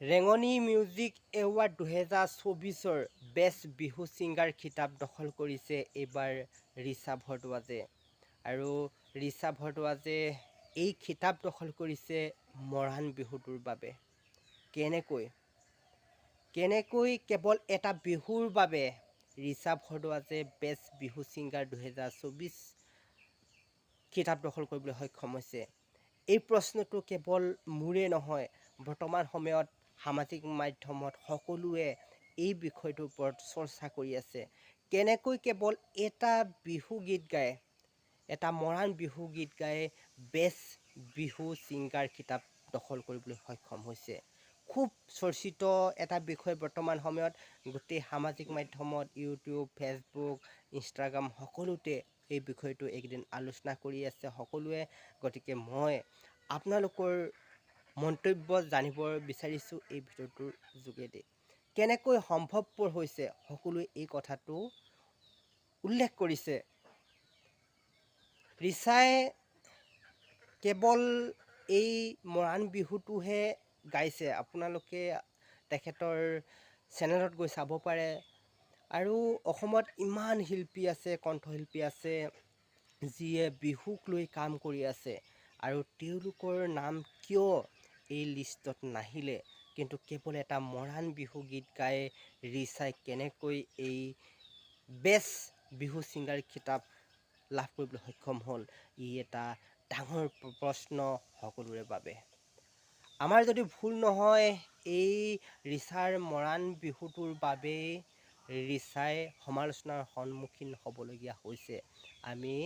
ৰেঙনি music award 2024-ৰ best Bihu singer খিতাপ দখল কৰিছে এইবাৰ ৰিচা ভৰদ্বাজে। আৰু ৰিচা ভৰদ্বাজে এই খিতাপ দখল কৰিছে মৰাণ বিহুটোৰ বাবে। কেনেকৈ কেৱল এটা বিহুৰ বাবে ৰিচা ভৰদ্বাজে বেষ্ট বিহু ছিংগাৰ 2024 খিতাপ দখল কৰিবলৈ সক্ষম হৈছে। এই প্ৰশ্নটো কেৱল মোৰে নহয়, বৰ্তমান সময়ত সামাজিক মাধ্যমত সকলোৱে এই বিষয়টোৰ ওপৰত চৰ্চা কৰি আছে। কেনেকৈ কেৱল এটা বিহু গীত গায়, এটা মৰাণ বিহু গীত গায় বেষ্ট বিহু ছিংগাৰ খিতাপ দখল কৰিবলৈ সক্ষম হৈছে। খুব চৰ্চিত এটা বিষয় বৰ্তমান সময়ত গোটেই সামাজিক মাধ্যমত ইউটিউব, ফেচবুক, ইনষ্টাগ্ৰাম সকলোতে এই বিষয়টো এইকেইদিন আলোচনা কৰি আছে সকলোৱে। গতিকে মই আপোনালোকৰ মন্তব্য জানিব বিচাৰিছোঁ এই ভিডিঅ'টোৰ যোগেদি। কেনেকৈ সম্ভৱপৰ হৈছে সকলোৱে এই কথাটো উল্লেখ কৰিছে। ৰিচাই কেৱল এই মৰাণ বিহুটোহে গাইছে, আপোনালোকে তেখেতৰ চেনেলত গৈ চাব পাৰে। আৰু অসমত ইমান শিল্পী আছে, কণ্ঠশিল্পী আছে যিয়ে বিহুক লৈ কাম কৰি আছে, আৰু তেওঁলোকৰ নাম কিয় এই লিষ্টত নাহিলে, কিন্তু কেৱল এটা মৰাণ বিহু গীত গাই ৰিচাই কেনেকৈ এই বেষ্ট বিহু ছিংগাৰ খিতাপ লাভ কৰিবলৈ সক্ষম হ'ল, ই এটা ডাঙৰ প্ৰশ্ন সকলোৰে বাবে। আমাৰ যদি ভুল নহয়, এই ৰিচাৰ মৰাণ বিহুটোৰ বাবেই ৰিচাই সমালোচনাৰ সন্মুখীন হ'বলগীয়া হৈছে। আমি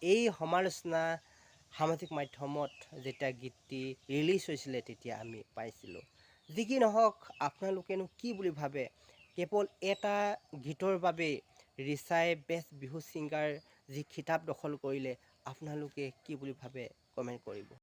এই সমালোচনা সামাজিক মাধ্যমত যেতিয়া গীতটি ৰিলিজ হৈছিলে তেতিয়া আমি পাইছিলোঁ। যি কি নহওক, আপোনালোকেনো কি বুলি ভাবে? কেৱল এটা গীতৰ বাবেই ৰিচাই বেষ্ট বিহু ছিংগাৰ যি খিতাপ দখল কৰিলে, আপোনালোকে কি বুলি ভাবে কমেণ্ট কৰিব।